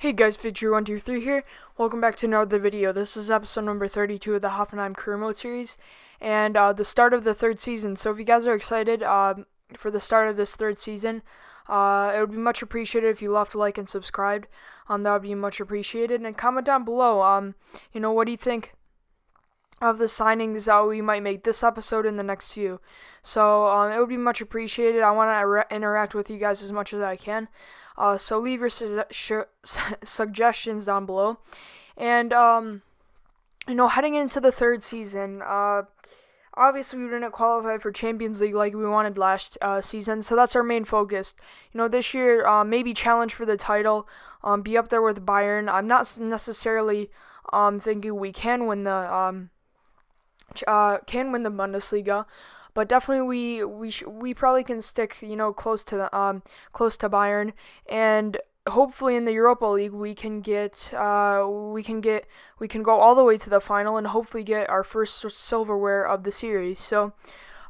Hey guys, Victory123 here. Welcome back to another video. This is episode number 32 of the Hoffenheim Career Mode series, and the start of the third season. So if you guys are excited for the start of this third season, it would be much appreciated if you left a like and subscribed. That would be much appreciated. And comment down below, what do you think of the signings that we might make this episode and the next few. So it would be much appreciated. I want to interact with you guys as much as I can. So leave your suggestions down below. And, heading into the third season, obviously we didn't qualify for Champions League like we wanted last season, so that's our main focus. This year, maybe challenge for the title, be up there with Bayern. I'm not necessarily thinking we can win the Bundesliga, but definitely we probably can stick close to Bayern, and hopefully in the Europa League we can go all the way to the final and hopefully get our first silverware of the series. So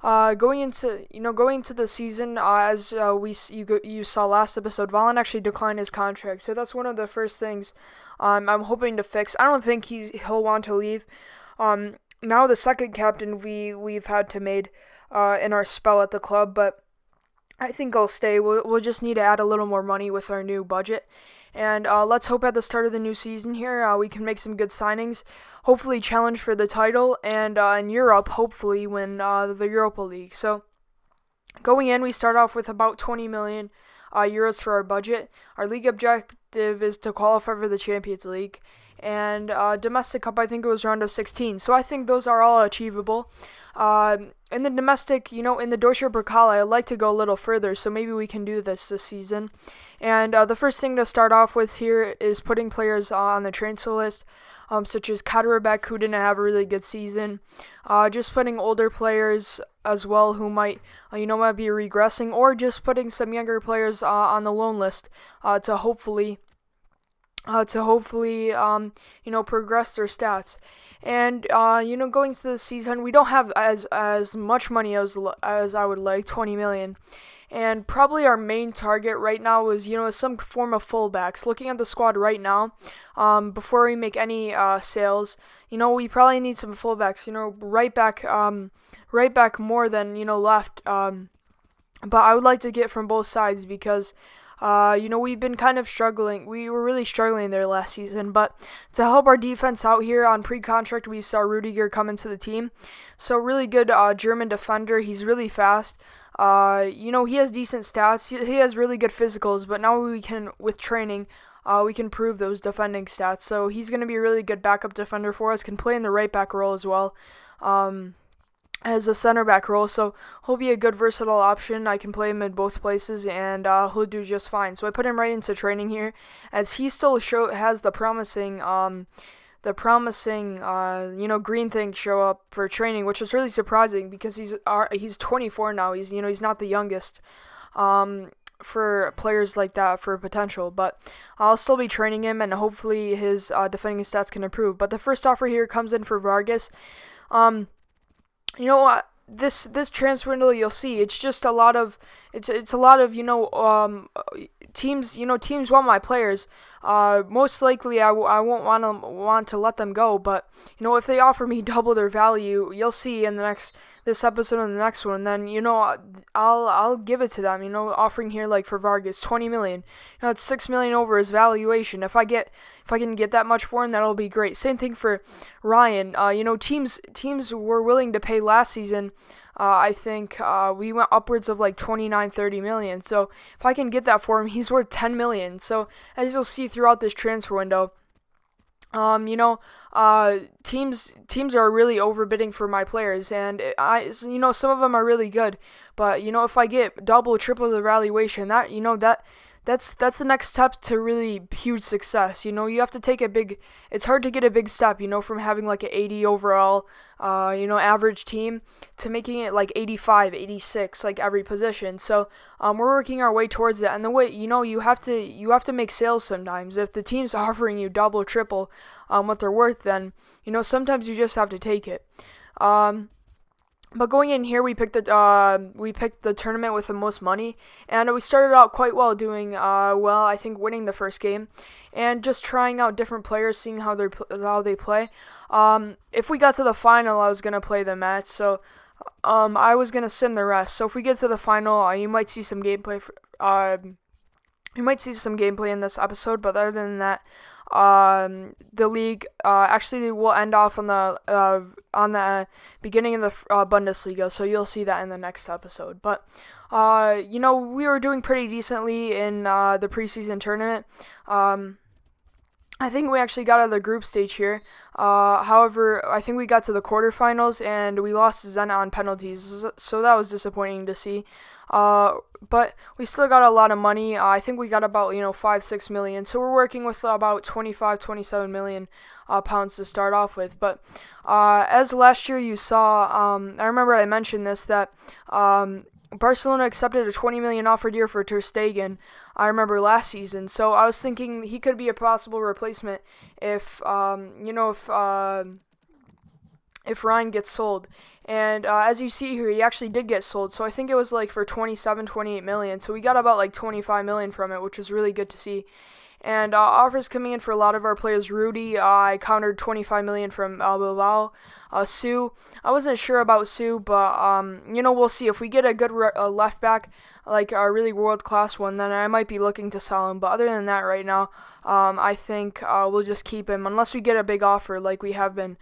going into the season, as you saw last episode, Valen actually declined his contract, so that's one of the first things I'm hoping to fix. I don't think he'll want to leave. Now the second captain we've had to made in our spell at the club, but I think I'll stay. We'll just need to add a little more money with our new budget, and let's hope at the start of the new season here we can make some good signings, hopefully challenge for the title, and in Europe hopefully win the Europa League. So going in, we start off with about 20 million euros for our budget. Our league objective is to qualify for the Champions League. And domestic cup, I think it was round of 16. So I think those are all achievable. In the domestic, in the Deutsche Pokal, I'd like to go a little further, so maybe we can do this season. And the first thing to start off with here is putting players on the transfer list, such as Kaderabek, who didn't have a really good season. Just putting older players as well who might be regressing, or just putting some younger players on the loan list to hopefully progress their stats. And going to the season, we don't have as much money as I would like, 20 million. And probably our main target right now is some form of fullbacks. Looking at the squad right now, before we make any sales, we probably need some fullbacks. Right back more than left. But I would like to get from both sides because we've been kind of struggling. We were really struggling there last season, but to help our defense out here on pre-contract, we saw Rudiger come into the team. So really good German defender. He's really fast. He has decent stats. He has really good physicals, but now with training, we can prove those defending stats. So he's going to be a really good backup defender for us. Can play in the right back role as well. As a center back role, so he'll be a good versatile option. I can play him in both places, and he'll do just fine. So I put him right into training here, as he still has the promising green thing show up for training, which was really surprising because he's 24 now. He's not the youngest for players like that for potential, but I'll still be training him, and hopefully his defending stats can improve. But the first offer here comes in for Vargas. This transfer window, you'll see it's just a lot of teams want my players. Most likely I won't want to let them go, but if they offer me double their value, you'll see in this episode and the next one, then I'll give it to them. Offering here like for Vargas 20 million. It's 6 million over his valuation. If I can get that much for him, that'll be great. Same thing for Ryan. Teams were willing to pay last season. I think we went upwards of like 29-30 million. So if I can get that for him, he's worth 10 million. So as you'll see throughout this transfer window, teams are really overbidding for my players, and some of them are really good, but if I get double, triple the valuation, that's the next step to really huge success. You have to take it's hard to get a big step, from having like an 80 overall, average team to making it like 85, 86, like every position. So, we're working our way towards that. And the way, you have to make sales sometimes. If the team's offering you double, triple, what they're worth, then, sometimes you just have to take it. But going in here, we picked the tournament with the most money, and we started out quite well, doing well. I think winning the first game, and just trying out different players, seeing how they play. If we got to the final, I was gonna play the match, so I was gonna sim the rest. So if we get to the final, you might see some gameplay. You might see some gameplay in this episode, but other than that, the league actually will end off on the beginning of the Bundesliga, so you'll see that in the next episode. But we were doing pretty decently in the preseason tournament. I think we actually got out of the group stage here. However, I think we got to the quarterfinals and we lost to Zenit on penalties, so that was disappointing to see. But we still got a lot of money. I think we got about 5-6 million. So we're working with about 25-27 million pounds to start off with. But as last year you saw, I remember I mentioned this, that Barcelona accepted a 20 million offer deal for Ter Stegen. I remember last season, so I was thinking he could be a possible replacement if if Ryan gets sold. And as you see here, he actually did get sold. So I think it was like for 28 million. So we got about like 25 million from it, which was really good to see. And offers coming in for a lot of our players. Rudy, I countered 25 million from Bilbao. Sue, I wasn't sure about Sue, but we'll see. If we get a good left back, like a really world class one, then I might be looking to sell him. But other than that, right now, I think we'll just keep him unless we get a big offer, like we have been.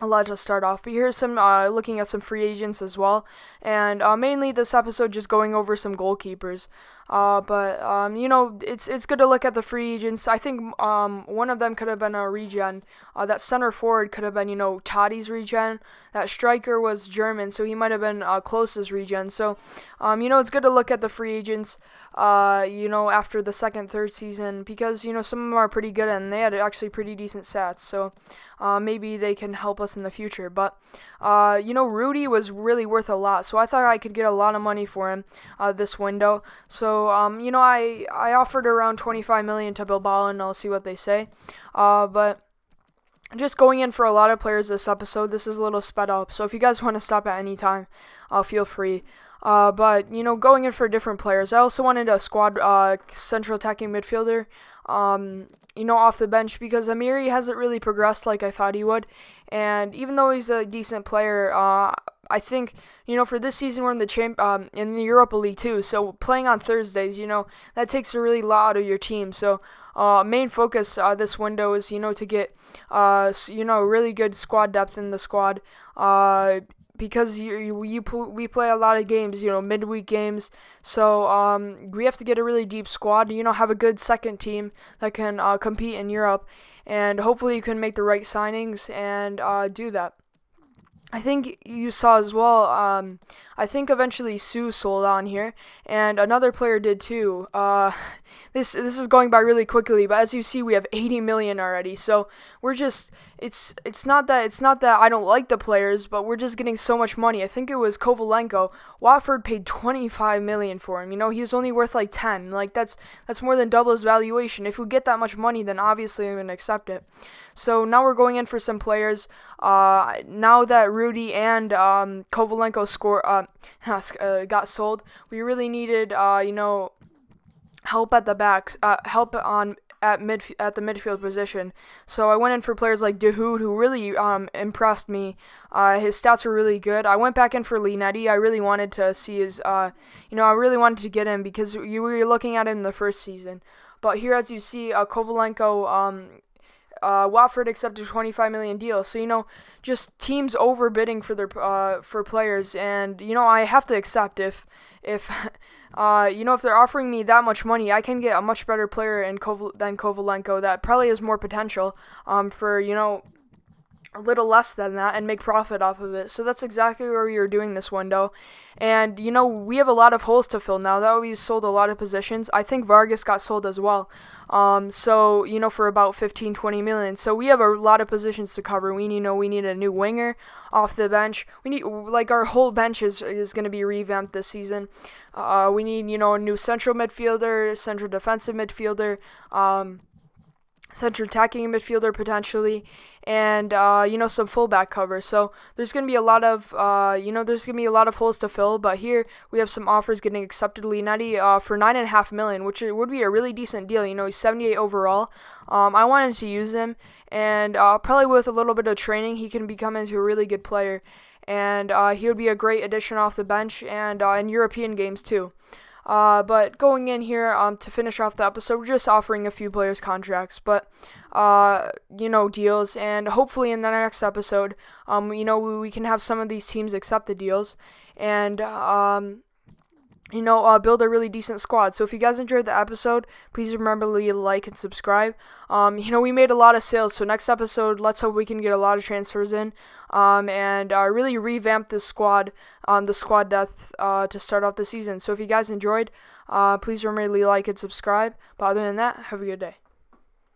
A lot to start off, but here's some looking at some free agents as well, and mainly this episode just going over some goalkeepers. It's good to look at the free agents. I think one of them could have been a regen. That center forward could have been Tadi's regen. That striker was German, so he might have been closest regen. So it's good to look at the free agents. After the second, third season, because some of them are pretty good and they had actually pretty decent stats. So maybe they can help us in the future. But Rudy was really worth a lot, so I thought I could get a lot of money for him this window. So I offered around 25 million to Bilbao, and I'll see what they say. But just going in for a lot of players this episode. This is a little sped up, so if you guys want to stop at any time, feel free. But going in for different players. I also wanted a squad central attacking midfielder. Off the bench, because Amiri hasn't really progressed like I thought he would. And even though he's a decent player, I think for this season we're in the Europa League too. So playing on Thursdays, that takes a really lot out of your team. So main focus this window is to get really good squad depth in the squad. Because we play a lot of games, midweek games, so we have to get a really deep squad, have a good second team that can compete in Europe, and hopefully you can make the right signings and do that. I think you saw as well, I think eventually Sue sold on here, and another player did too. This is going by really quickly, but as you see, we have 80 million already, so we're just, it's not that I don't like the players, but we're just getting so much money. I think it was Kovalenko. Watford paid 25 million for him. He was only worth like 10. Like that's more than double his valuation. If we get that much money, then obviously I'm gonna accept it. So now we're going in for some players. Now that Rudy and Kovalenko got sold, we really needed help at the backs, help at the midfield position. So I went in for players like Dahoud, who really impressed me. His stats were really good. I went back in for Linetti. I really wanted to see his, I really wanted to get him because you were looking at it in the first season. But here, as you see, Kovalenko, Watford accepted a 25 million deal. So just teams overbidding for their for players, and I have to accept if if they're offering me that much money, I can get a much better player than Kovalenko that probably has more potential for a little less than that and make profit off of it. So that's exactly where we were doing this window. And, we have a lot of holes to fill now that we sold a lot of positions. I think Vargas got sold as well. For about 15-20 million. So we have a lot of positions to cover. We need a new winger off the bench. We need, our whole bench is going to be revamped this season. We need, a new central midfielder, central defensive midfielder. center attacking midfielder potentially, and some fullback cover. So there's gonna be a lot of holes to fill. But here we have some offers getting accepted. Leonetti for $9.5 million, which would be a really decent deal. He's 78 overall. I wanted to use him, and probably with a little bit of training, he can become into a really good player. And he would be a great addition off the bench and in European games too. But going in here to finish off the episode, we're just offering a few players contracts, but deals, and hopefully in the next episode, we can have some of these teams accept the deals and build a really decent squad. So if you guys enjoyed the episode, please remember to like and subscribe. We made a lot of sales, so next episode, let's hope we can get a lot of transfers in, and really revamp this squad, the squad depth, to start off the season. So if you guys enjoyed, please remember to like and subscribe. But other than that, have a good day.